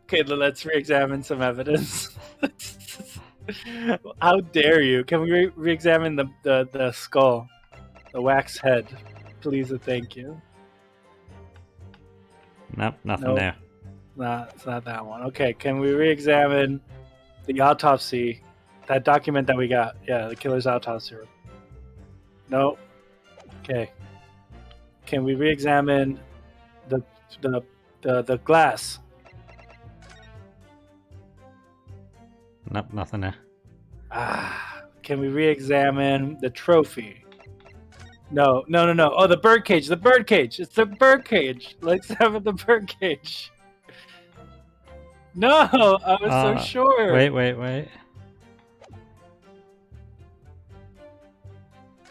Okay, then let's re-examine some evidence. How dare you? Can we re-examine the skull? The wax head. Please and thank you. Nope, nothing Nope. there. It's not that one. Okay, can we re-examine the autopsy? That document that we got. Yeah, the killer's autopsy. No. Okay. Can we re-examine the glass? Nope, nothing there. Can we re-examine the trophy? No. Oh, the birdcage. The birdcage. It's the birdcage. Let's examine the birdcage. No, I was so sure. Wait.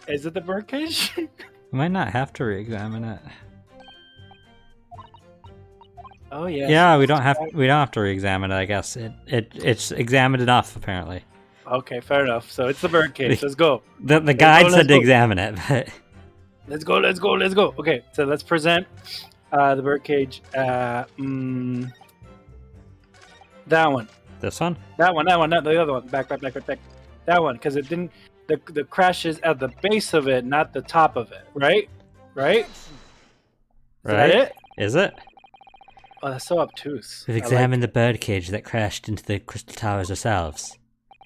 Is it the birdcage? We might not have to re-examine it. Oh yeah. Yeah, we don't have to re-examine it. I guess it's examined enough apparently. Okay, fair enough. So it's the birdcage. Let's go. The guide said to examine it, but Let's go. Okay, so let's present the birdcage. That one. this one. That one. Not the other one. Back. That one, because it didn't. The crash is at the base of it, not the top of it. Right? Is that it? Is it? Oh, that's so obtuse. We've examined the birdcage that crashed into the crystal towers ourselves.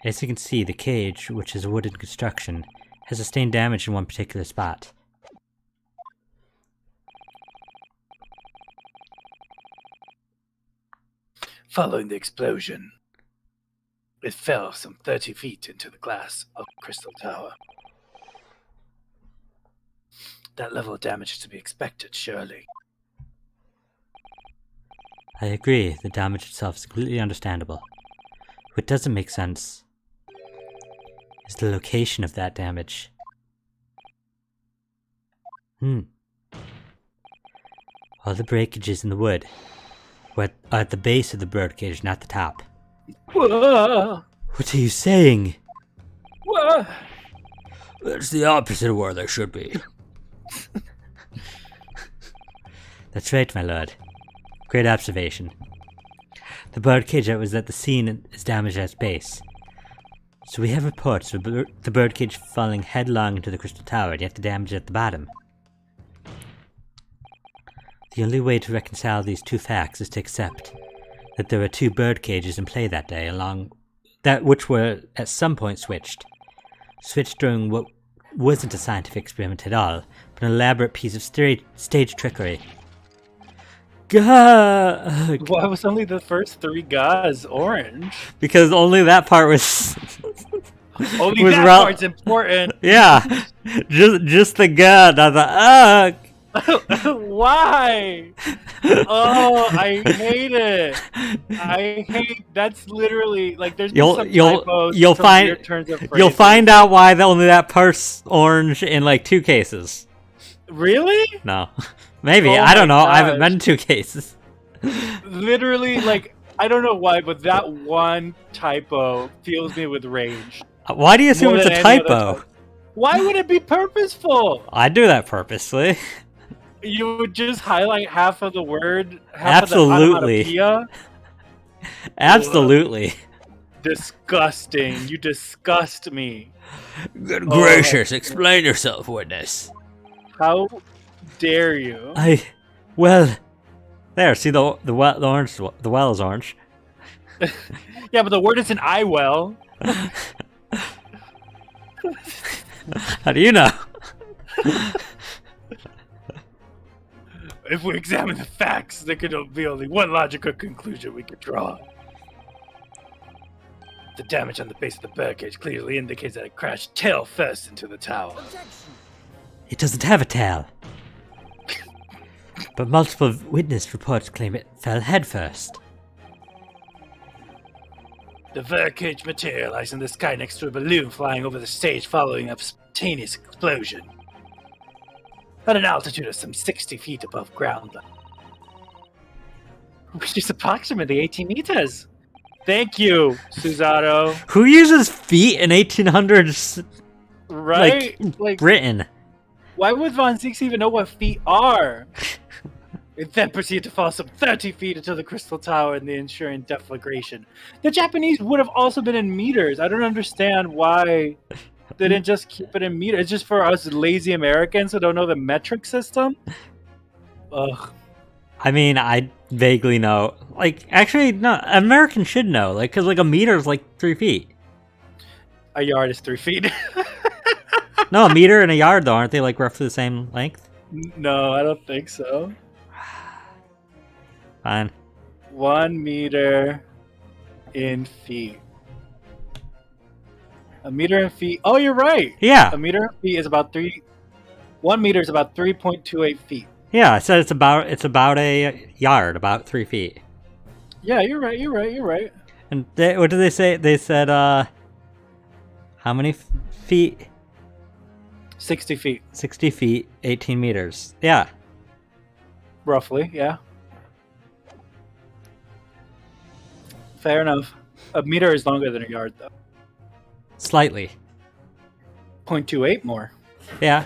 As you can see, the cage, which is a wooden construction, has sustained damage in one particular spot. Following the explosion, it fell some 30 feet into the glass of the crystal tower. That level of damage is to be expected, surely. I agree, the damage itself is completely understandable. What doesn't make sense is the location of that damage. All the breakages in the wood were at the base of the birdcage, not the top. Whoa! What are you saying? Whoa! That's the opposite of where they should be. That's right, my lord. Great observation. The birdcage that was at the scene is damaged at its base. So we have reports of the birdcage falling headlong into the crystal tower, yet the damage at the bottom. The only way to reconcile these two facts is to accept that there were two bird cages in play that day, which were at some point switched. Switched during what wasn't a scientific experiment at all, but an elaborate piece of stage trickery. Gaaa! Why was only the first 3 Gaas orange? Because only that part was... Only that part's important. Yeah, just the Gaaa, not the aaaagh. Why? Oh, I hate it. That's literally like there's some typos, you'll find weird turns of you'll find out why only that part's orange in like 2 cases. Really? No, maybe Oh I don't know. gosh. I haven't been in 2 cases. Literally, like I don't know why, but that one typo fills me with rage. Why do you assume More it's than a any other typo? type. Why would it be purposeful? I do that purposely. You would just highlight half of the word, Absolutely. Of the onomatopoeia? Absolutely. Disgusting. You disgust me. Good gracious, explain yourself, witness. How dare you? Well, there. See the orange. The well is orange. Yeah, but the word isn't I well. How do you know? If we examine the facts, there could be only one logical conclusion we could draw. The damage on the base of the birdcage clearly indicates that it crashed tail first into the tower. It doesn't have a tail. But multiple witness reports claim it fell headfirst. The birdcage materialized in the sky next to a balloon flying over the stage following a spontaneous explosion. At an altitude of some 60 feet above ground level. Which is approximately 18 meters. Thank you, Susato. Who uses feet in 1800s? Right? Like Britain. Why would Von Zieks even know what feet are? It then proceeded to fall some 30 feet into the crystal tower and the ensuing deflagration. The Japanese would have also been in meters. I don't understand why they didn't just keep it in meters. It's just for us lazy Americans who don't know the metric system. Ugh. I mean, I vaguely know. Like, actually, no, Americans should know. Like, because, like, a meter is, like, 3 feet. A yard is 3 feet. No, a meter and a yard, though. Aren't they, like, roughly the same length? No, I don't think so. Fine. 1 meter in feet. A meter in feet. Oh, you're right. Yeah. A meter in feet is about 1 meter is about 3.28 feet. Yeah, I said it's about a yard, about 3 feet. Yeah, you're right. You're right. You're right. And what did they say? They said, how many feet? 60 feet. 60 feet, 18 meters. Yeah. Roughly, yeah. Fair enough. A meter is longer than a yard, though. Slightly. 0.28 more. Yeah.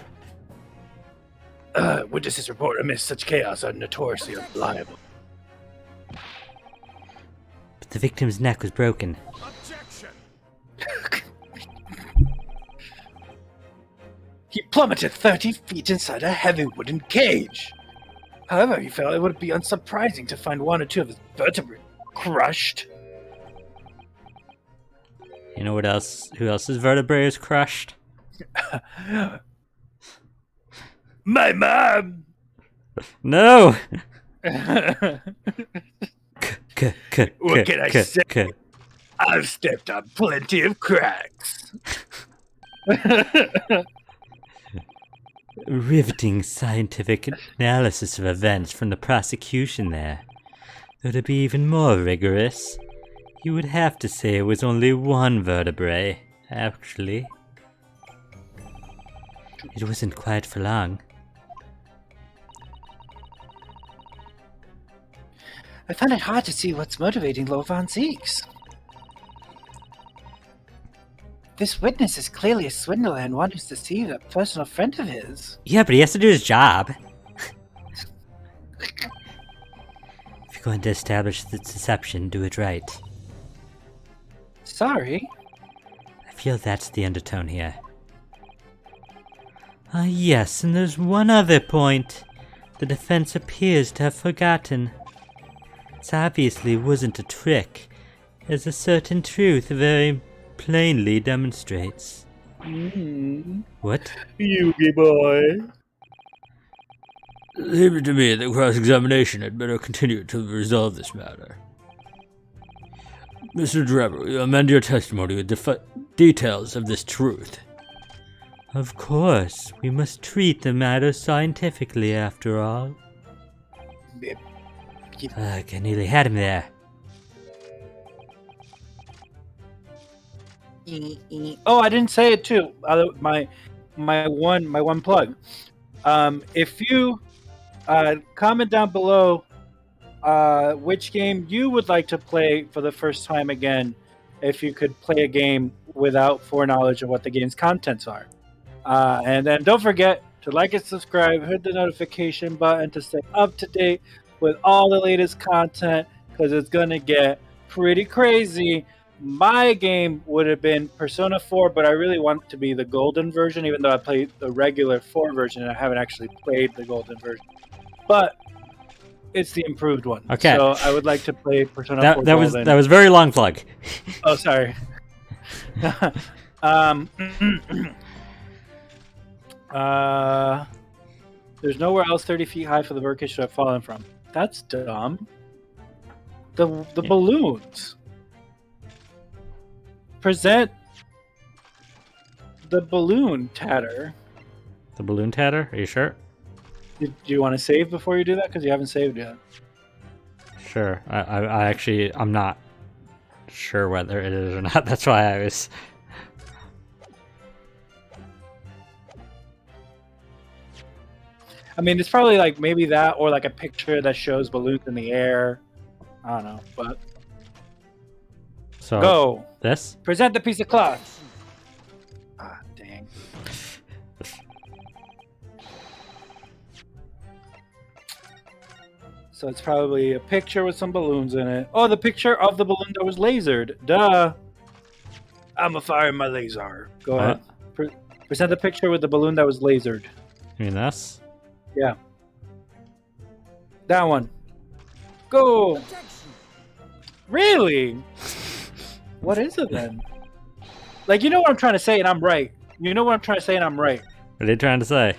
Witnesses report amidst such chaos are notoriously unreliable. But the victim's neck was broken. Objection! He plummeted 30 feet inside a heavy wooden cage. However, he felt it would be unsurprising to find 1 or 2 of his vertebrae crushed. You know what else? Who else's vertebrae is crushed? My mom! No! What can I say? I've stepped on plenty of cracks. Riveting scientific analysis of events from the prosecution there. Though to be even more rigorous, you would have to say it was only 1 vertebrae, actually. It wasn't quite for long. I find it hard to see what's motivating Lord Von Zeeks. This witness is clearly a swindler and one who's deceived a personal friend of his. Yeah, but he has to do his job. If you're going to establish the deception, do it right. Sorry. I feel that's the undertone here. Ah, yes, and there's one other point the defense appears to have forgotten. This obviously wasn't a trick, as a certain truth very plainly demonstrates. What? Yugi boy. It seems to me that cross-examination had better continue to resolve this matter. Mr. Drebber, you amend your testimony with details of this truth. Of course, we must treat the matter scientifically after all. I nearly had him there. Oh, I didn't say it too. My one plug. If you comment down below which game you would like to play for the first time again, if you could play a game without foreknowledge of what the game's contents are. And then don't forget to like and subscribe, hit the notification button to stay up to date with all the latest content, because it's going to get pretty crazy. My game would have been Persona 4, but I really want it to be the golden version, even though I played the regular 4 version and I haven't actually played the golden version. But it's the improved one. Okay. So I would like to play Persona 4 Golden. That was very long plug. Oh, sorry. There's nowhere else 30 feet high for the birdcage should have fallen from. That's dumb. The balloons. Present the balloon tatter. The balloon tatter? Are you sure? Do you want to save before you do that? Because you haven't saved yet. Sure. I actually, I'm not sure whether it is or not. That's why I was... I mean, it's probably like maybe that or like a picture that shows balloons in the air. I don't know, but... So, go! This? Present the piece of cloth! Ah, dang. So it's probably a picture with some balloons in it. Oh, the picture of the balloon that was lasered. Duh. I'm a firing my laser. Go What? ahead. Present the picture with the balloon that was lasered. You mean this? Yeah. That one. Go. Really? What is it then? Like, you know what I'm trying to say, and I'm right. You know what I'm trying to say, and I'm right. What are you trying to say?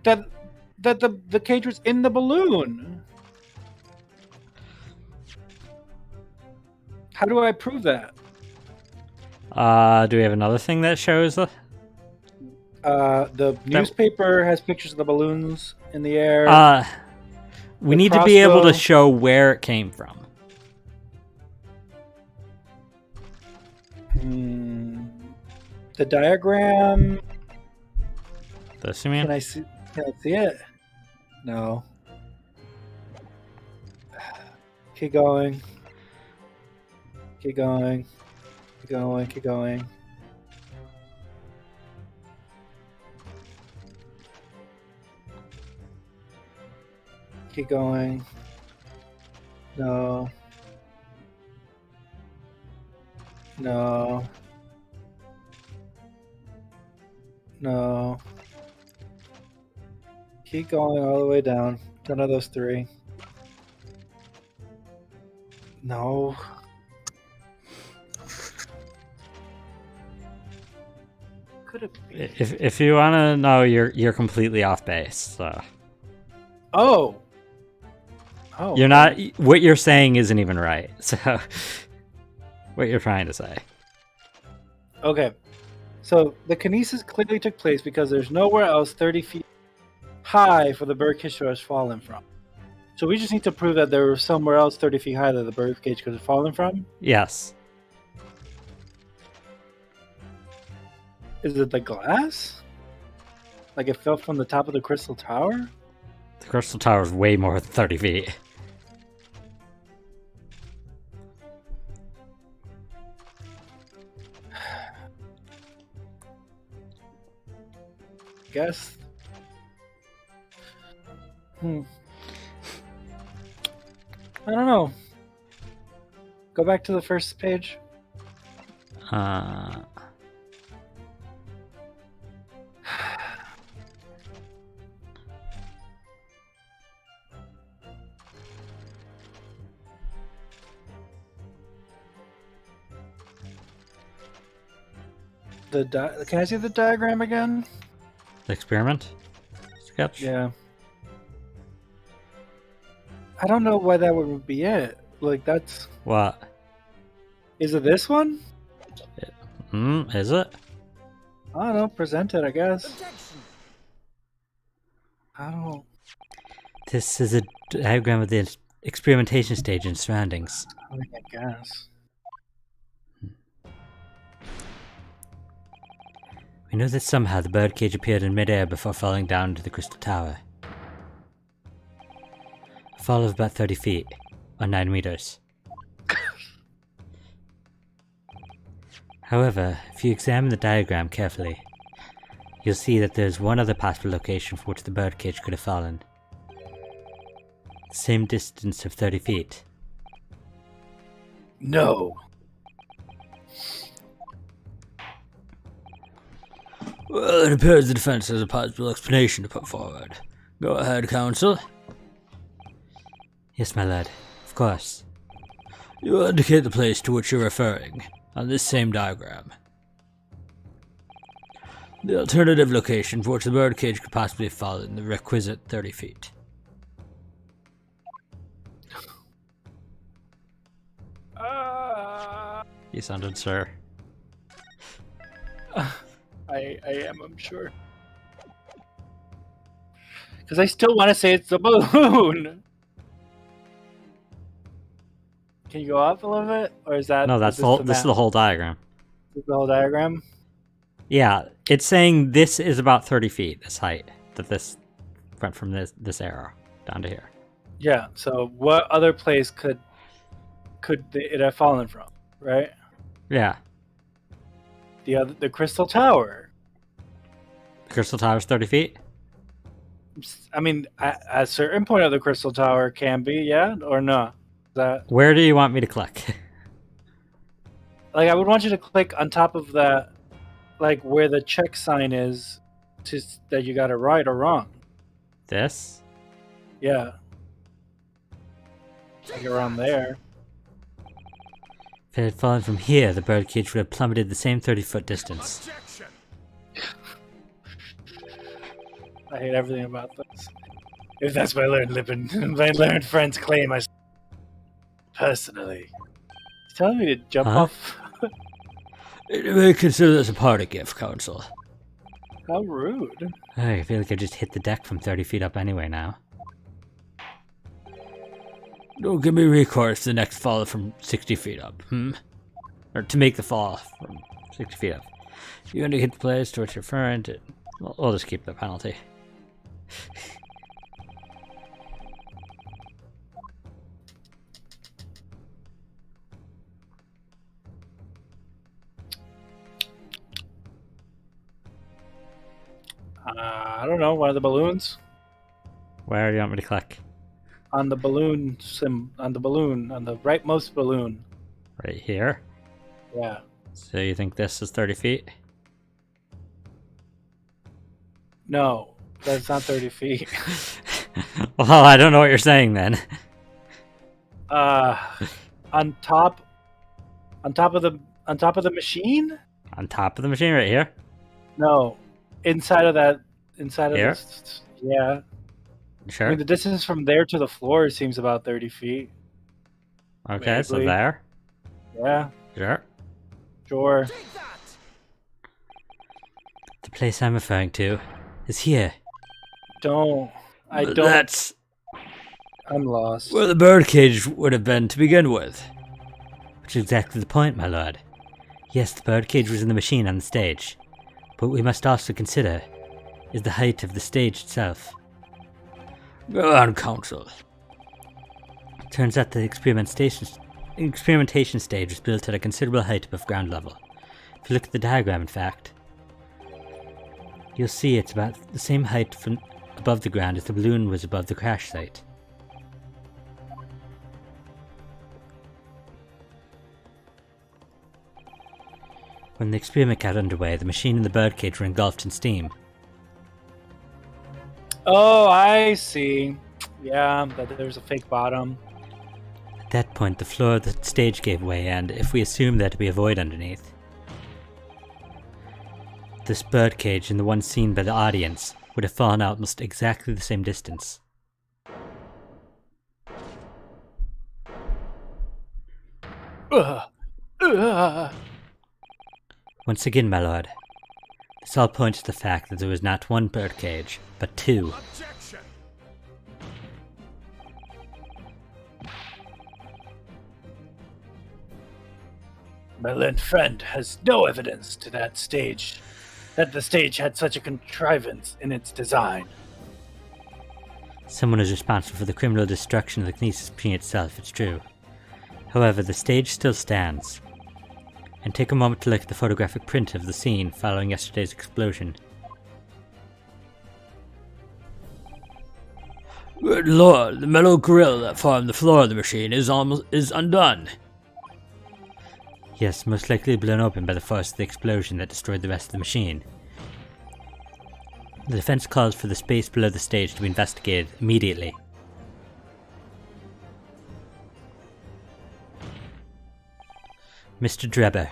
That the cage was in the balloon. How do I prove that? Do we have another thing that shows the? The newspaper has pictures of the balloons in the air. We The need to be able to crossbow. show where it came from. The diagram. This, you mean? Can I see it? No. Keep going. Keep going. Keep going. Keep going. Keep going. No. No. No. Keep going all the way down. None of those three. No. Could it be? If you want to know, you're completely off base. So Oh. Oh. you're not. What you're saying isn't even right. So what you're trying to say? Okay. So the kinesis clearly took place because there's nowhere else 30 feet high for the birdcage to have fallen from. So we just need to prove that there was somewhere else 30 feet high that the birdcage could have fallen from. Yes. Is it the glass? Like it fell from the top of the crystal tower? The crystal tower is way more than 30 feet. Guess. I don't know. Go back to the first page. Can I see the diagram again? The experiment sketch. Yeah. I don't know why that would be it. Like that's. What? Is it this one? Is it? I don't know. Present it, I guess. I don't. This is a diagram of the experimentation stage and surroundings. I mean, I guess. We know that somehow the birdcage appeared in midair before falling down into the crystal tower. A fall of about 30 feet, or 9 meters. However, if you examine the diagram carefully, you'll see that there's one other possible location for which the birdcage could have fallen. The same distance of 30 feet. No. Well, it appears the defense has a possible explanation to put forward. Go ahead, counsel. Yes, my lad. Of course. You will indicate the place to which you're referring on this same diagram. The alternative location for which the birdcage could possibly have fallen the requisite 30 feet. You sounded sure. I am, I'm sure. Because I still want to say it's the balloon. Can you go up a little bit? Or is that... No, that's the whole, this is the whole diagram. This is the whole diagram? Yeah, it's saying this is about 30 feet, this height. That this went from this arrow down to here. Yeah, so what other place could it have fallen from, right? Yeah. The crystal tower. The crystal tower's 30 feet? I mean, at a certain point of the crystal tower can be, yeah, or no? That Where do you want me to click? like I would want you to click on top of that, like where the check sign is, that you got it right or wrong. This? Yeah, like around there. If it had fallen from here, the birdcage would have plummeted the same 30-foot distance. Objection. I hate everything about this. If that's my learned friend's claim, I personally. He's telling me to jump Huh? off. You may consider this a party gift, Council. How rude. I feel like I just hit the deck from 30 feet up anyway now. Don't give me recourse to the next fall from 60 feet up, Or to make the fall from 60 feet up. If you indicate the place to which you're referring to, I'll just keep the penalty. I don't know. One of the balloons Where do you want me to click? on the balloon on the rightmost balloon. Right here? Yeah. So you think this is 30 feet? No, that's not 30 feet. Well, I don't know what you're saying then. On top of the machine? On top of the machine right here? No, inside of Here? this. Yeah. I Sure. mean, the distance from there to the floor seems about 30 feet. Okay, so maybe. there. Yeah, Sure. sure. Take that. The place I'm referring to is here. I don't. That's I'm lost. where the birdcage would have been to begin with. Which is exactly the point, my lord. Yes, the birdcage was in the machine on the stage. But what we must also consider is the height of the stage itself. Go on, Council. Turns out the experimentation stage was built at a considerable height above ground level. If you look at the diagram, in fact, you'll see it's about the same height from above the ground as the balloon was above the crash site. When the experiment got underway, the machine and the birdcage were engulfed in steam. Oh, I see. Yeah, that there's a fake bottom. At that point, the floor of the stage gave way, and if we assume there to be a void underneath, this birdcage and the one seen by the audience would have fallen out almost exactly the same distance. Ugh. Once again, my lord, this all points to the fact that there was not one birdcage, but two. Objection. My learned friend has no evidence to that the stage had such a contrivance in its design. Someone is responsible for the criminal destruction of the Kinesis machine itself, it's true. However, the stage still stands. And take a moment to look at the photographic print of the scene following yesterday's explosion. Good lord, the metal grill that formed the floor of the machine is undone. Yes, most likely blown open by the force of the explosion that destroyed the rest of the machine. The defense calls for the space below the stage to be investigated immediately. Mr. Drebber,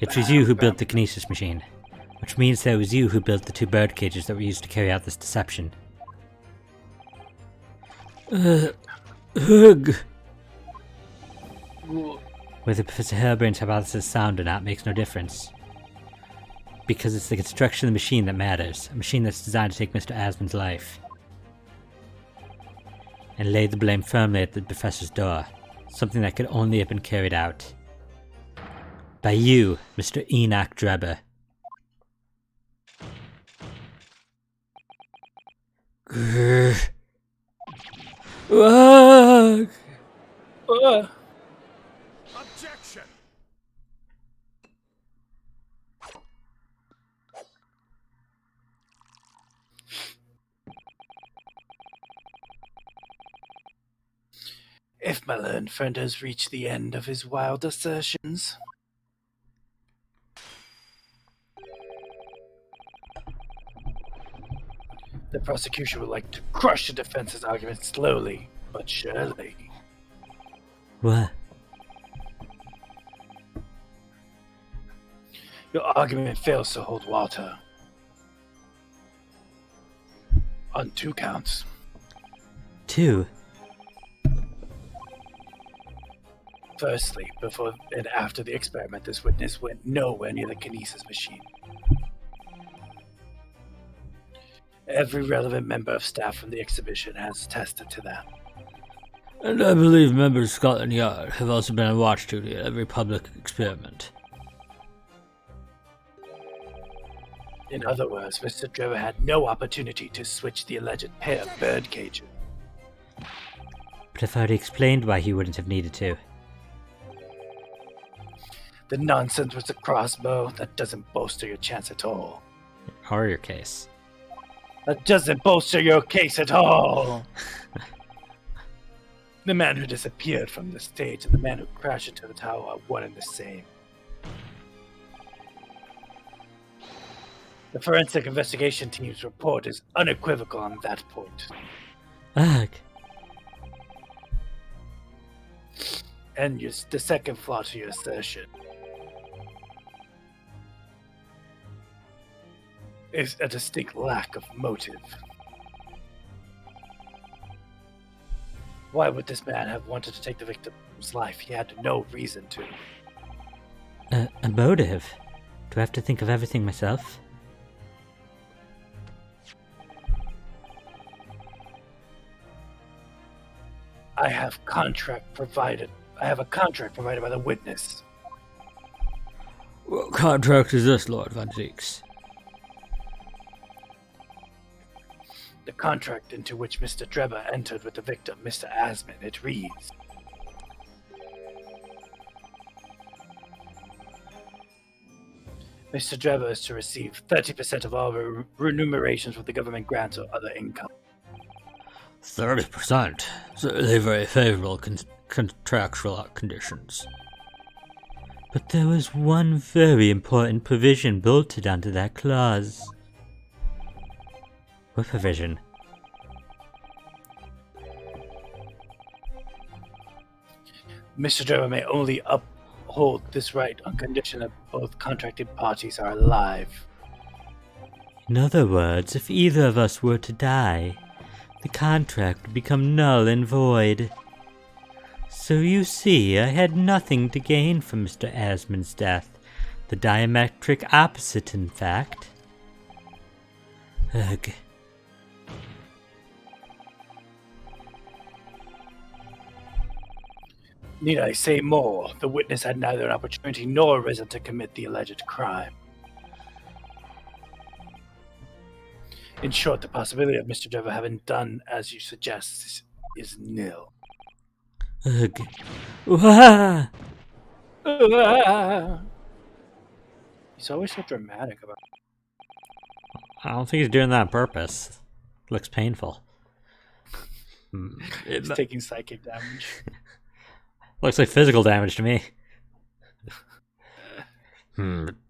it was you who built the Kinesis machine, which means that it was you who built the two bird cages that were used to carry out this deception. Ugh. Whether Professor Hellbrain's hypothesis is sound or not makes no difference. Because it's the construction of the machine that matters, a machine that's designed to take Mr. Asmon's life. And lay the blame firmly at the Professor's door, something that could only have been carried out by you, Mr. Enoch Drebber. Objection. If my learned friend has reached the end of his wild assertions, the prosecution would like to crush the defense's argument slowly but surely. What? Your argument fails to hold water. On 2 counts. 2? Firstly, before and after the experiment, this witness went nowhere near the kinesis machine. Every relevant member of staff from the exhibition has attested to that. And I believe members of Scotland Yard have also been on watch duty at every public experiment. In other words, Mr. Trevor had no opportunity to switch the alleged pair of bird cages. But I've already explained why he wouldn't have needed to. The nonsense was a crossbow. That doesn't bolster your chance at all. Or your case. That doesn't bolster your case at all. The man who disappeared from the stage and the man who crashed into the tower are one and the same. The forensic investigation team's report is unequivocal on that point. Aaaagh. And the second flaw to your assertion is a distinct lack of motive. Why would this man have wanted to take the victim's life? He had no reason to. A motive? Do I have to think of everything myself? I have a contract provided by the witness. What contract is this, Lord Van Zeeks? The contract into which Mr. Drebber entered with the victim, Mr. Asman. It reads, Mr. Drebber is to receive 30% of all remunerations with the government grants or other income. 30%? Certainly very favorable contractual conditions. But there was one very important provision bolted onto that clause. What provision? Mr. Drebber may only uphold this right on condition that both contracted parties are alive. In other words, if either of us were to die, the contract would become null and void. So you see, I had nothing to gain from Mr. Asman's death. The diametric opposite, in fact. Ugh. Need I say more? The witness had neither an opportunity nor a reason to commit the alleged crime. In short, the possibility of Mr. Drebber having done as you suggest is nil. Ugh. Wah! He's always so dramatic about it. I don't think he's doing that on purpose. Looks painful. He's taking psychic damage. Looks like physical damage to me.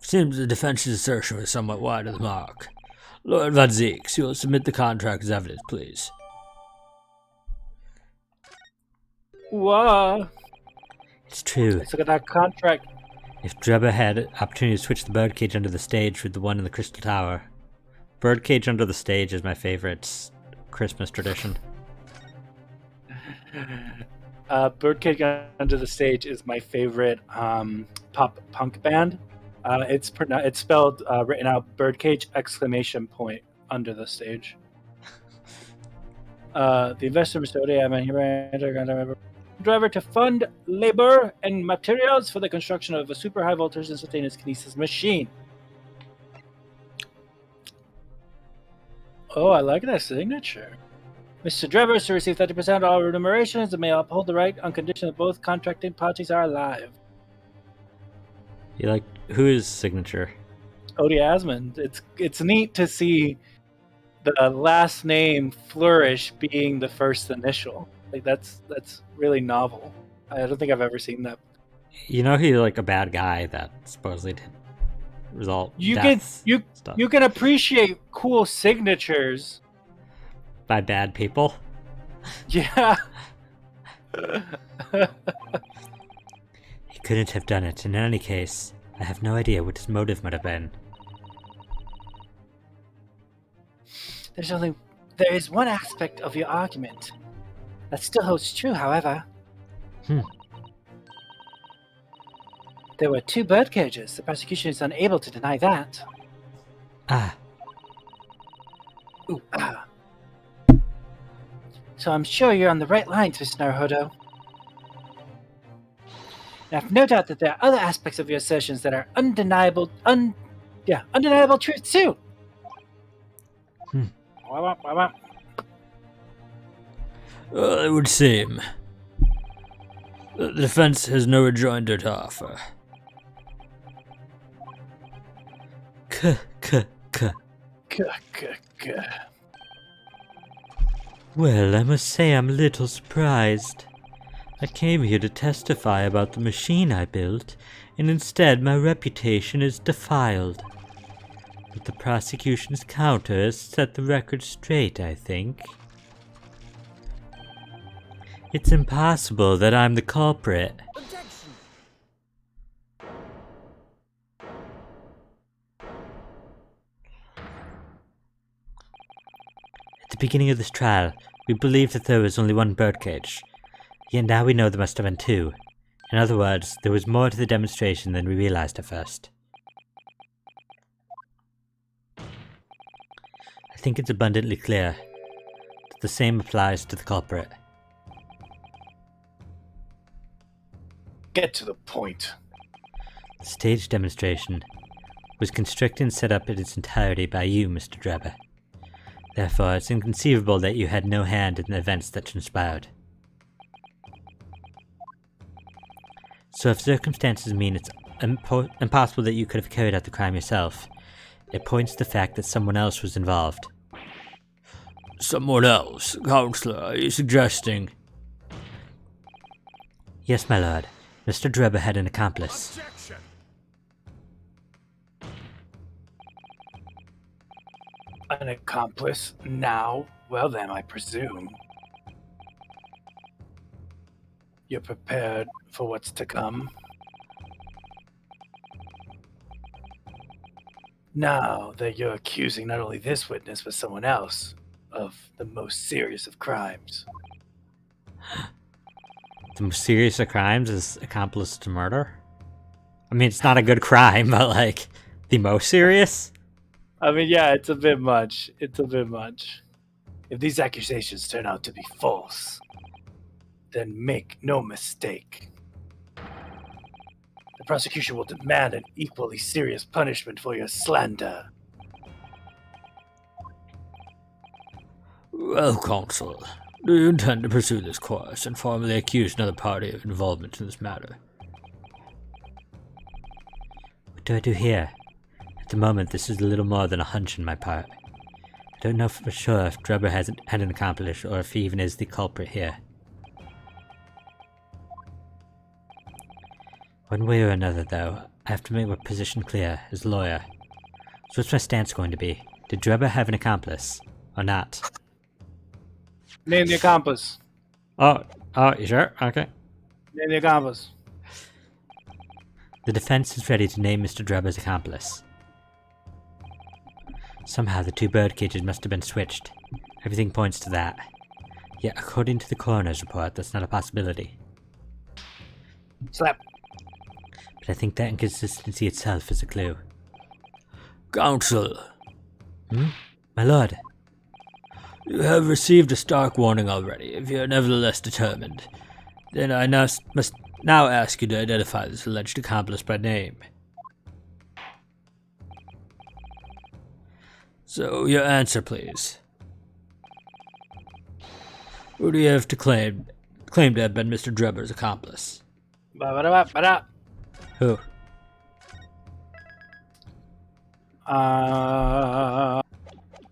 Seems the defense's assertion was somewhat wide of the mark. Lord Van Zeeks, you will submit the contract as evidence, please. Whoa! It's true. Let's look at that contract. If Drebber had opportunity to switch the birdcage under the stage with the one in the Crystal Tower. Birdcage under the stage is my favorite Christmas tradition. Birdcage Under the Stage is my favorite pop punk band. It's spelled written out Birdcage ! Under the stage. The investor, Mr. Odeya, driver to fund labor and materials for the construction of a super high voltage instantaneous kinesis machine. Oh, I like that signature. Mr. Drebber is to receive 30% of all remunerations and may uphold the right on condition that both contracting parties are alive. You like whose signature? Odie Asmund. It's neat to see the last name flourish being the first initial. Like that's really novel. I don't think I've ever seen that. You know, he's like a bad guy that supposedly did result You can deaths you stuff you can appreciate cool signatures. by bad people. Yeah. He couldn't have done it. In any case, I have no idea what his motive might have been. There is one aspect of your argument that still holds true, however. Hmm. There were 2 bird cages. The prosecution is unable to deny that. Ah, Ooh, ah. So I'm sure you're on the right lines, Mr. Naruhodo. And I have no doubt that there are other aspects of your assertions that are undeniable truths too. Hmm. Wah-wah. It would seem. The defense has no rejoinder to offer. K. K. Well, I must say I'm a little surprised. I came here to testify about the machine I built, and instead my reputation is defiled. But the prosecution's counter has set the record straight, I think. It's impossible that I'm the culprit. Objection. At the beginning of this trial, we believed that there was only one birdcage. Yet now we know there must have been 2. In other words, there was more to the demonstration than we realized at first. I think it's abundantly clear that the same applies to the culprit. Get to the point. The staged demonstration was constructed and set up in its entirety by you, Mr. Drebber. Therefore, it's inconceivable that you had no hand in the events that transpired. So if circumstances mean it's impossible that you could have carried out the crime yourself, it points to the fact that someone else was involved. Someone else? Counselor, are you suggesting? Yes, my lord. Mr. Drebber had an accomplice. Objection. An accomplice now? Well then, I presume. You're prepared for what's to come? Now that you're accusing not only this witness, but someone else of the most serious of crimes. The most serious of crimes is accomplice to murder? I mean, it's not a good crime, but like, the most serious? I mean, yeah, it's a bit much. It's a bit much. If these accusations turn out to be false, then make no mistake. The prosecution will demand an equally serious punishment for your slander. Well, counsel, do you intend to pursue this course and formally accuse another party of involvement in this matter? What do I do here? At the moment, this is a little more than a hunch on my part. I don't know for sure if Drebber had an accomplice or if he even is the culprit here. One way or another, though, I have to make my position clear as a lawyer. So what's my stance going to be? Did Drebber have an accomplice? Or not? Name the accomplice. Oh, you sure? Okay. Name the accomplice. The defense is ready to name Mr. Drebber's accomplice. Somehow the 2 bird cages must have been switched. Everything points to that. Yet according to the coroner's report, that's not a possibility. Slap. But I think that inconsistency itself is a clue. Counsel. My lord. You have received a stark warning already. If you are nevertheless determined, then I must now ask you to identify this alleged accomplice by name. So, your answer, please. Who do you have to claim to have been Mr. Drebber's accomplice? Ba-ba-da-ba-ba-da. Who?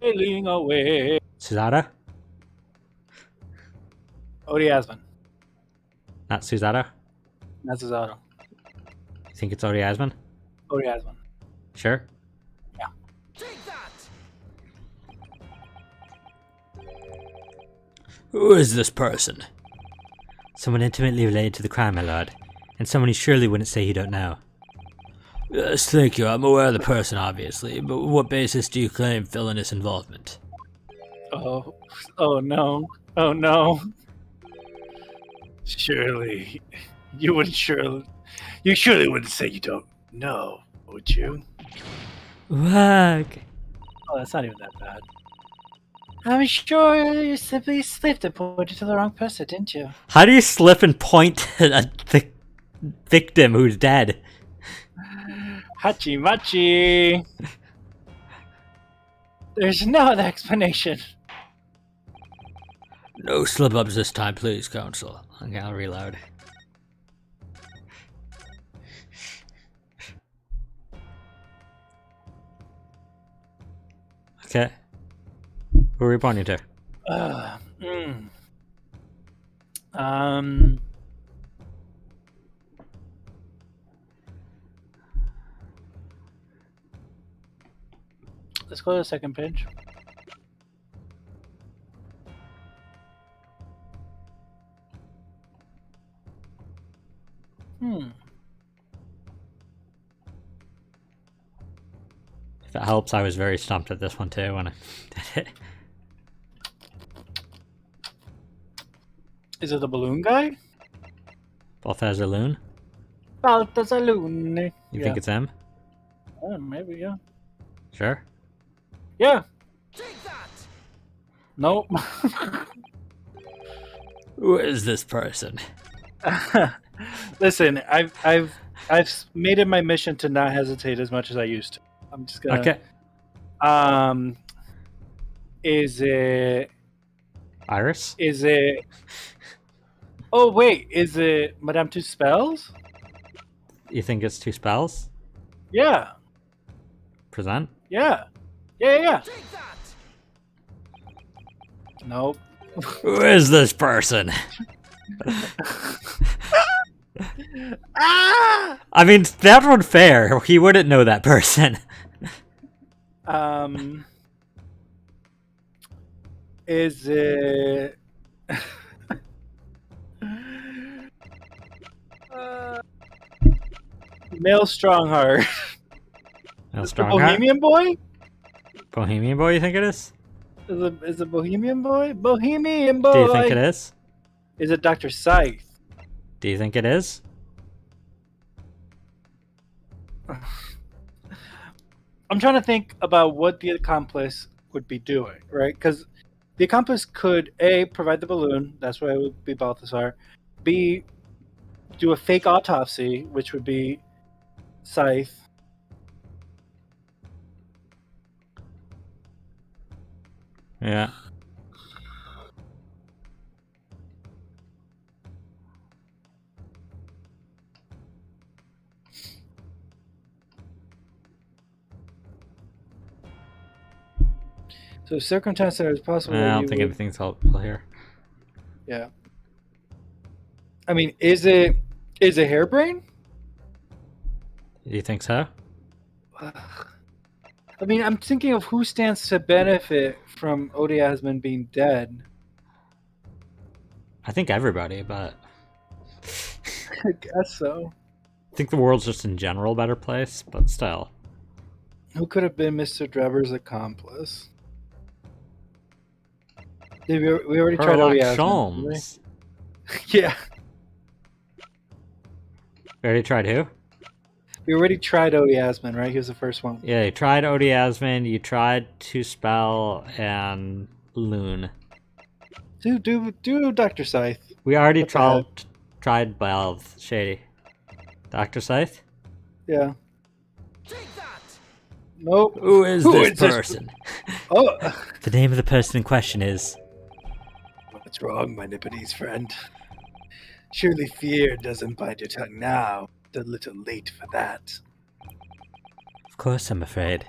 Sailing away. Cesara? Odie Asman. Not Susato? That's his auto. You think it's Odie Asman? Odie Asman. Sure. Take that! Who is this person? Someone intimately related to the crime, my lord. And someone you surely wouldn't say you don't know. Yes, thank you. I'm aware of the person, obviously. But what basis do you claim villainous involvement? Oh no. Oh no. Surely, you surely wouldn't say you don't know, would you? Wag. Oh, that's not even that bad. I'm sure you simply slipped and pointed to the wrong person, didn't you? How do you slip and point at the victim who's dead? Hachi machi. There's no other explanation. No slip-ups this time, please, Counsel. Okay, I'll reload. Okay. Who are we pointing to? Mm. Let's go to the second page. If it helps, I was very stumped at this one too when I did it. Is it the balloon guy? Balthazar Loon? Balthazar Loon. You think it's him? Maybe, yeah. Sure. Yeah. Take that! Nope. Who is this person? Listen, I've made it my mission to not hesitate as much as I used to. I'm just gonna. Okay. Is it? Iris? Is it? Oh wait, is it Madame Two Spells? You think it's two spells? Yeah. Present? Yeah. Yeah. Take that! Nope. Who is this person? Ah! I mean, that one fair. He wouldn't know that person. Is it? Male Strongheart. No, The Strongheart? Bohemian Boy? Bohemian Boy, you think it is? Is it Bohemian Boy? Bohemian Boy. Do you think it is? Is it Dr. Scythe? Do you think it is? I'm trying to think about what the accomplice would be doing, right? Because the accomplice could A, provide the balloon, that's why it would be Balthazar. B, do a fake autopsy, which would be Scythe. Yeah. So circumstance that is possible. I that don't you think would- anything's helpful here. Yeah. I mean, is it harebrained? Do you think so? I mean, I'm thinking of who stands to benefit from Odie Asman being dead. I think everybody, but I guess so. I think the world's just in general a better place, but still. Who could have been Mr. Drebber's accomplice? Did we already tried Sherlock Odie Asman, Sholmes. didn't we? Yeah. We already tried who? We already tried Odie Asman, right? He was the first one. Yeah, you tried Odie Asman, you tried Two Spell and Loon. Do Dr. Scythe. We already What the heck? tried Balth Shady. Dr. Scythe? Yeah. Take that! Nope. Who is Who this is this- person? Oh. The name of the person in question is... What's wrong, my Nipponese friend? Surely fear doesn't bite your tongue now. It's a little late for that. Of course, I'm afraid.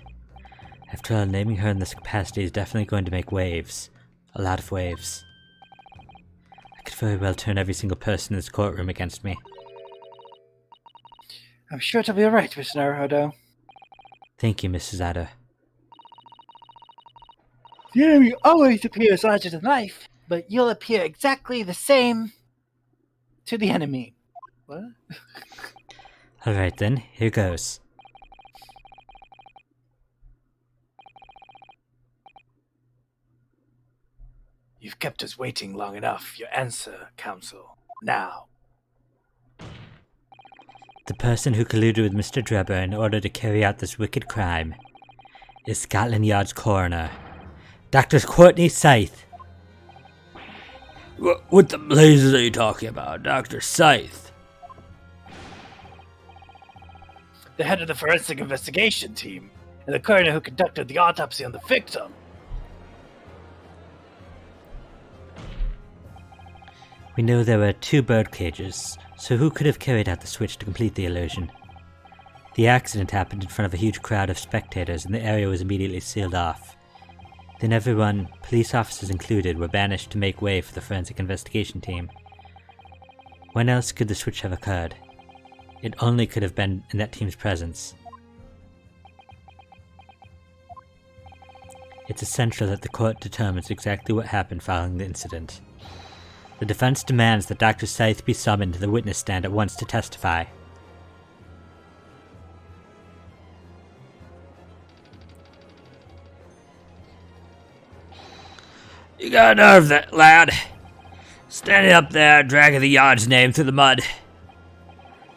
After all, naming her in this capacity is definitely going to make waves. A lot of waves. I could very well turn every single person in this courtroom against me. I'm sure it'll be alright, Mr. Naruhodo. Thank you, Mrs. Adder. The enemy always appears larger than life, but you'll appear exactly the same to the enemy. What? Alright then, here goes. You've kept us waiting long enough. Your answer, Counsel. Now. The person who colluded with Mr. Drebber in order to carry out this wicked crime is Scotland Yard's coroner, Dr. Courtney Scythe. What the blazes are you talking about, Dr. Scythe? The head of the forensic investigation team, and the coroner who conducted the autopsy on the victim. We know there were 2 bird cages, so who could have carried out the switch to complete the illusion? The accident happened in front of a huge crowd of spectators and the area was immediately sealed off. Then everyone, police officers included, were banished to make way for the forensic investigation team. When else could the switch have occurred? It only could have been in that team's presence. It's essential that the court determines exactly what happened following the incident. The defense demands that Dr. Scythe be summoned to the witness stand at once to testify. You got nerve, that lad. Standing up there, dragging the Yard's name through the mud.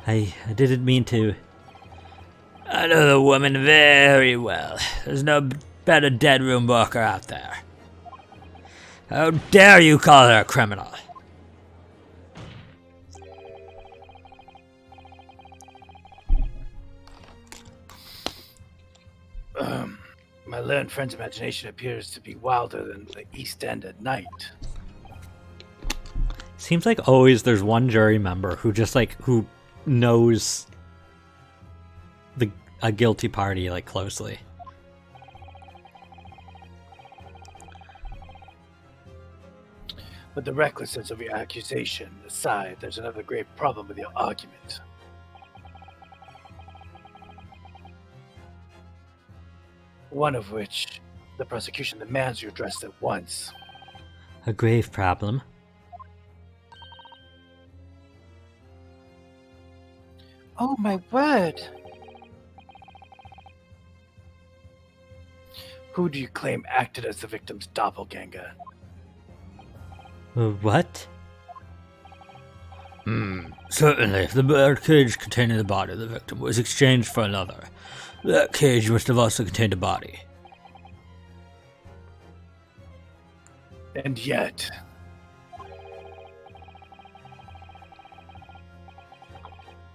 I didn't mean to. I know the woman very well. There's no better dead room worker out there. How dare you call her a criminal? My learned friend's imagination appears to be wilder than the East End at night. Seems like always there's one jury member who just who knows a guilty party closely. But the recklessness of your accusation aside, there's another grave problem with your argument. One of which the prosecution demands you address at once. A grave problem? Oh my word! Who do you claim acted as the victim's doppelganger? What? Certainly. The bird cage containing the body of the victim was exchanged for another. That cage must have also contained a body. And yet...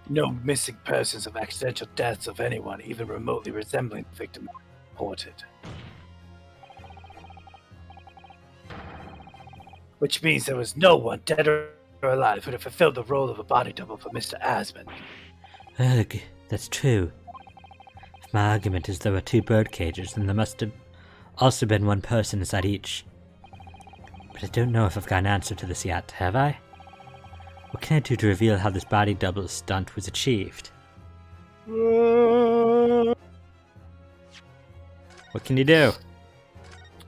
no missing persons of accidental deaths of anyone even remotely resembling the victim reported. Which means there was no one, dead or alive, who would have fulfilled the role of a body double for Mr. Asmund. Ugh, that's true. If my argument is there were 2 bird cages, then there must have also been 1 person inside each. But I don't know if I've got an answer to this yet, have I? What can I do to reveal how this body double stunt was achieved? What can you do?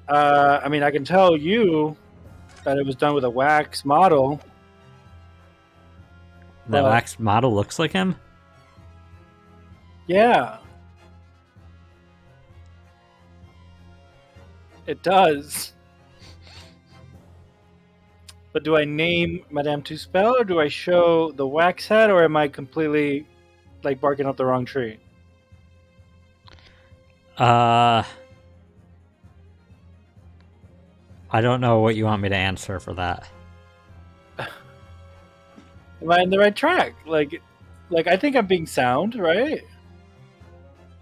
I mean, I can tell you that it was done with a wax model. That wax model looks like him? Yeah. It does. But do I name Madame Tuspel, or do I show the wax head, or am I completely, barking up the wrong tree? I don't know what you want me to answer for that. Am I on the right track? I think I'm being sound, right?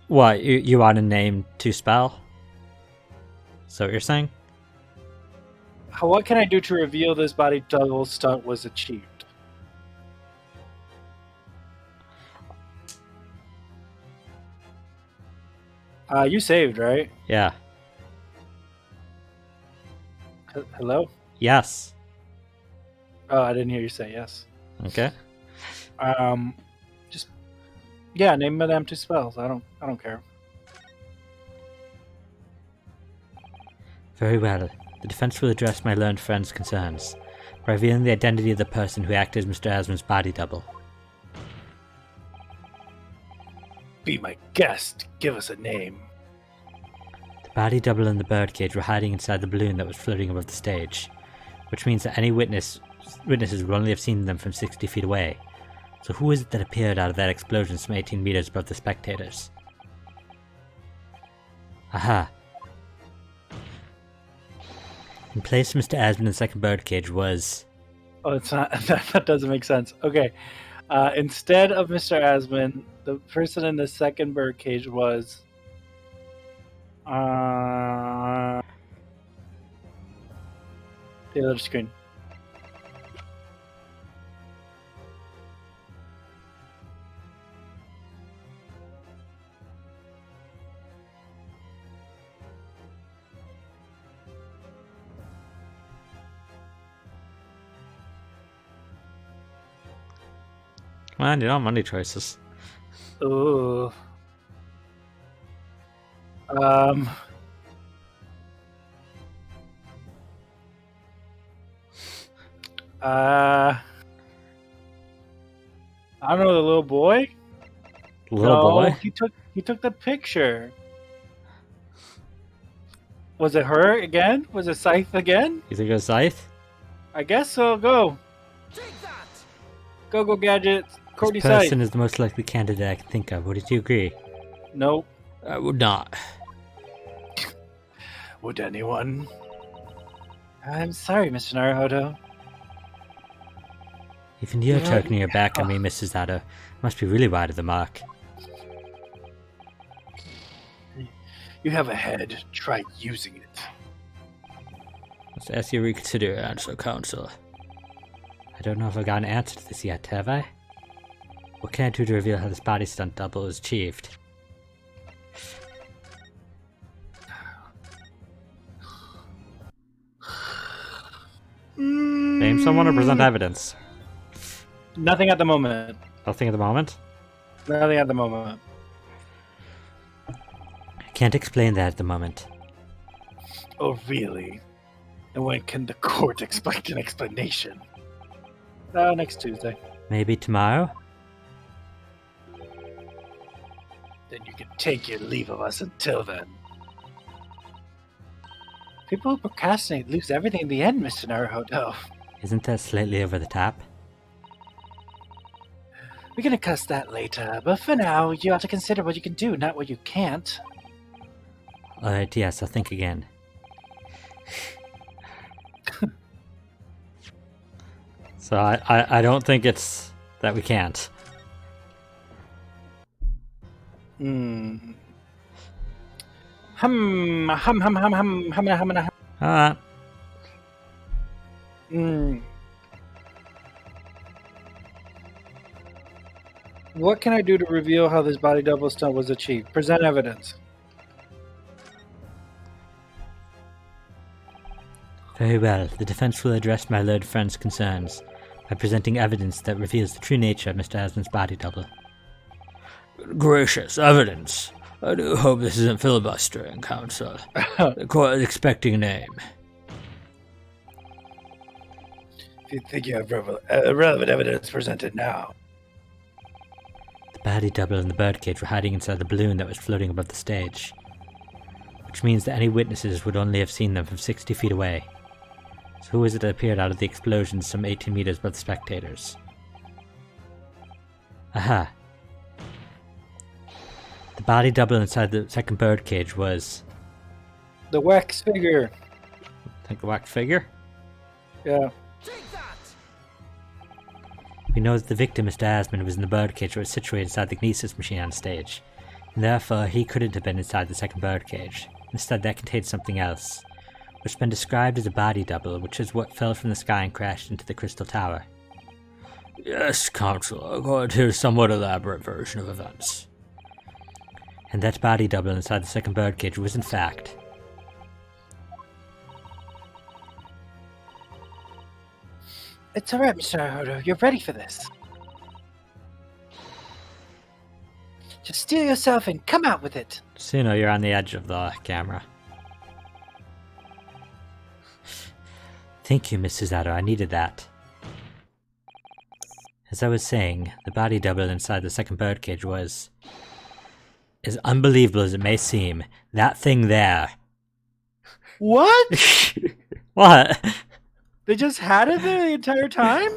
What, you want to name Tuspel? Is that what you're saying? What can I do to reveal this body double stunt was achieved? You saved, right? Yeah. Hello? Yes. Oh, I didn't hear you say yes. Okay. Just name them two spells. I don't care. Very well. The defense will address my learned friend's concerns by revealing the identity of the person who acted as Mr. Asmund's body double. Be my guest. Give us a name. The body double and the birdcage were hiding inside the balloon that was floating above the stage, which means that any witnesses would only have seen them from 60 feet away. So who is it that appeared out of that explosion some 18 meters above the spectators? Aha! In place of Mr. Asmund in the second birdcage was... Oh, it's not. That doesn't make sense. Okay. Instead of Mr. Asmund, the person in the second birdcage was... the other screen. Come on, you don't have money choices. Ooh. I don't know, the little boy? Little boy? He took the picture. Was it her again? Was it Scythe again? You think it was Scythe? I guess so. Go. Take that! Go, gadgets. Cody This Scythe. person is the most likely candidate I can think of. Would you agree? Nope. I would not. Would anyone? I'm sorry, Mr. Naruhodo. Even you're Yeah. turning your back on me, Mrs. Addo. Must be really wide of the mark. You have a head. Try using it. Let's ask you to reconsider your answer, Counsel. I don't know if I've got an answer to this yet, have I? What can I do to reveal how this body stunt double is achieved? Name someone or present evidence? Nothing at the moment. Nothing at the moment? Nothing at the moment. I can't explain that at the moment. Oh, really? And when can the court expect an explanation? Next Tuesday. Maybe tomorrow? Then you can take your leave of us until then. People who procrastinate lose everything in the end, Mr. Naruhodo. Isn't that slightly over the top? We're gonna cuss that later, but for now, you have to consider what you can do, not what you can't. Alright, yes, I'll think again. So I don't think it's that we can't. Hmm. Hum. Alright. Hmm. What can I do to reveal how this body double stunt was achieved? Present evidence. Very well. The defense will address my learned friend's concerns by presenting evidence that reveals the true nature of Mr. Asmund's body double. Gracious evidence. I do hope this isn't filibustering, Counsel. The court is expecting a name. If you think you have relevant evidence, present it now. The body double and the birdcage were hiding inside the balloon that was floating above the stage, which means that any witnesses would only have seen them from 60 feet away. So who is it that appeared out of the explosion some 18 meters above the spectators? Aha! The body double inside the second birdcage was... The wax figure. I think the wax figure? Yeah. Take that! We know that the victim, Mr. Asmund, was in the birdcage that was situated inside the Gnesis machine on stage, and therefore he couldn't have been inside the second birdcage. Instead, that contained something else, which has been described as a body double, which is what fell from the sky and crashed into the Crystal Tower. Yes, Counsel, according to a somewhat elaborate version of events. And that body double inside the second birdcage was in fact... It's alright, Mr. Naruto. You're ready for this. Just steel yourself and come out with it. So you know you're on the edge of the camera. Thank you, Miss Susato. I needed that. As I was saying, the body double inside the second birdcage was... as unbelievable as it may seem, that thing there. What? What? They just had it there the entire time?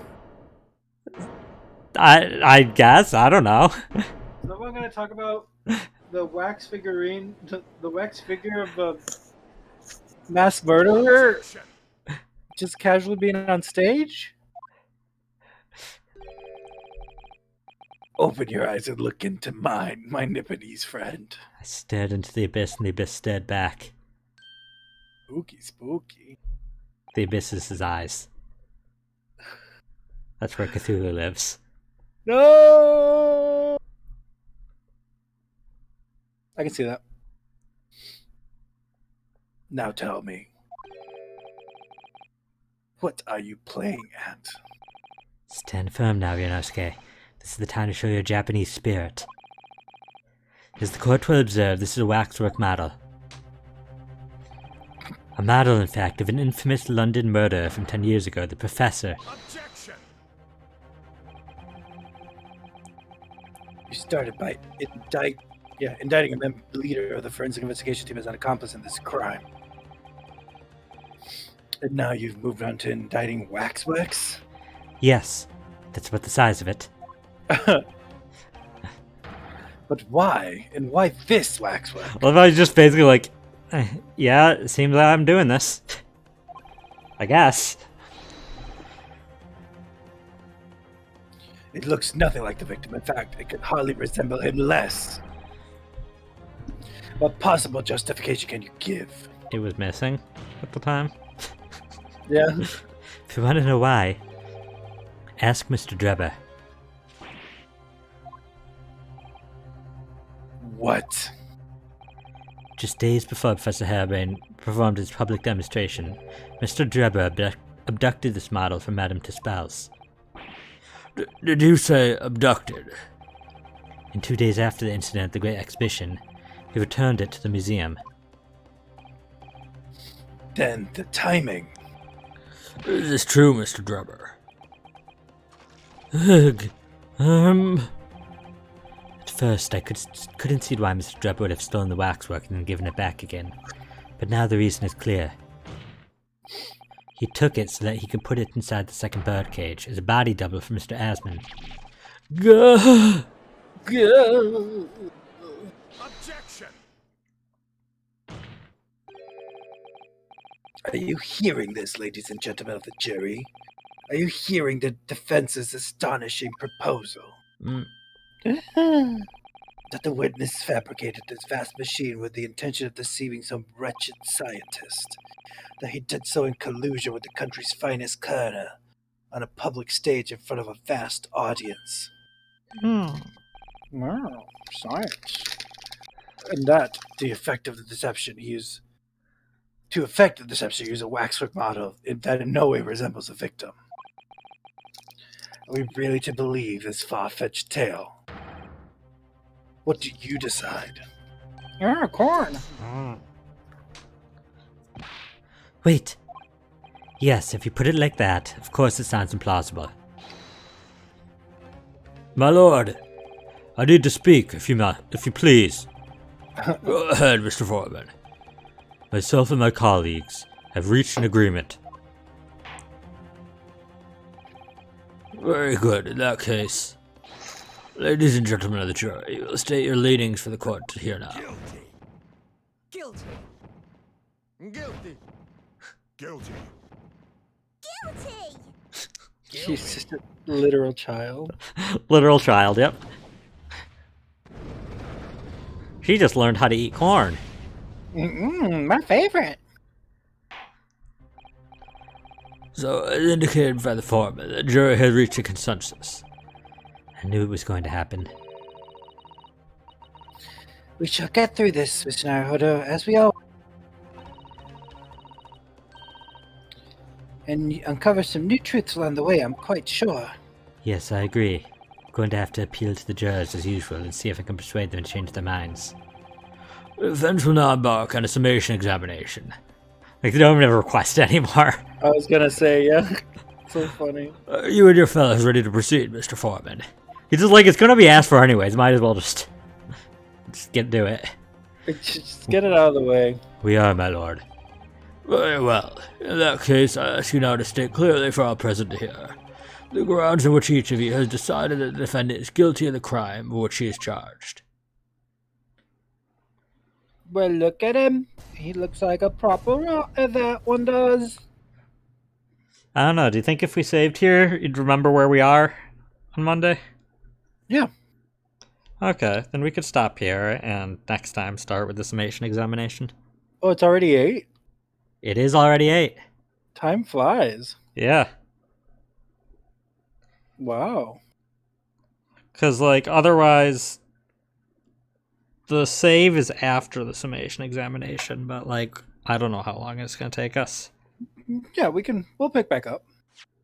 I guess, I don't know. So we're going to talk about the wax figurine, the wax figure of a mass murderer just casually being on stage? Open your eyes and look into mine, my Nipponese friend. I stared into the abyss and the abyss stared back. Spooky, spooky. The abyss is his eyes. That's where Cthulhu lives. No! I can see that. Now tell me. What are you playing at? Stand firm now, Yonosuke. This is the time to show your Japanese spirit. As the court will observe, this is a waxwork model. A model, in fact, of an infamous London murder from 10 years ago, the Professor. Objection! You started by indicting a leader of the forensic investigation team as an accomplice in this crime. And now you've moved on to indicting waxworks? Yes, that's about the size of it. But why? And why this waxwork? Well, if I was just basically like, yeah, it seems like I'm doing this. I guess. It looks nothing like the victim. In fact, it could hardly resemble him less. What possible justification can you give? It was missing at the time. Yeah. If you want to know why, ask Mr. Drebber. What? Just days before Professor Harebrain performed his public demonstration, Mr. Drebber abducted this model from Madame Tispaus. Did you say abducted? And 2 days after the incident at the Great Exhibition, he returned it to the museum. Then the timing. Is this true, Mr. Drebber? At first, I couldn't see why Mr. Drebber would have stolen the waxwork and then given it back again. But now the reason is clear. He took it so that he could put it inside the second birdcage as a body double for Mr. Asmund. Gaaa! Objection! Are you hearing this, ladies and gentlemen of the jury? Are you hearing the defense's astonishing proposal? That the witness fabricated this vast machine with the intention of deceiving some wretched scientist. That he did so in collusion with the country's finest kerner, on a public stage in front of a vast audience. Wow, science. And that, to effect the deception, use a waxwork model that in no way resembles the victim. Are we really to believe this far-fetched tale? What do you decide? Yeah, corn. Wait. Yes, if you put it like that, of course it sounds implausible. My lord, I need to speak, if you please. Go ahead, Mr. Foreman. Myself and my colleagues have reached an agreement. Very good, in that case. Ladies and gentlemen of the jury, you will state your leanings for the court to hear now. Guilty. Guilty. Guilty. Guilty! She's just a literal child. Literal child, yep. She just learned how to eat corn. My favorite. So, as indicated by the foreman, the jury has reached a consensus. I knew it was going to happen. We shall get through this, Mr. Naruto, as we all... and uncover some new truths along the way, I'm quite sure. Yes, I agree. I'm going to have to appeal to the jurors as usual and see if I can persuade them to change their minds. Events will now embark on a summation examination. Like, they don't even have a request anymore. I was gonna say, yeah. So funny. You and your fellows ready to proceed, Mr. Foreman? He's just like, it's gonna be asked for anyways, might as well just get to it. Just get it out of the way. We are, my lord. Very well. In that case, I ask you now to state clearly for all present to hear the grounds on which each of you has decided that the defendant is guilty of the crime for which he is charged. Well, look at him. He looks like a proper rotter, that one does. I don't know, do you think if we saved here, you'd remember where we are on Monday? Yeah. Okay, then we could stop here and next time start with the summation examination. Oh, it's already 8? It is already 8. Time flies. Yeah. Wow. Because, like, otherwise, the save is after the summation examination, but, like, I don't know how long it's going to take us. Yeah, we'll pick back up.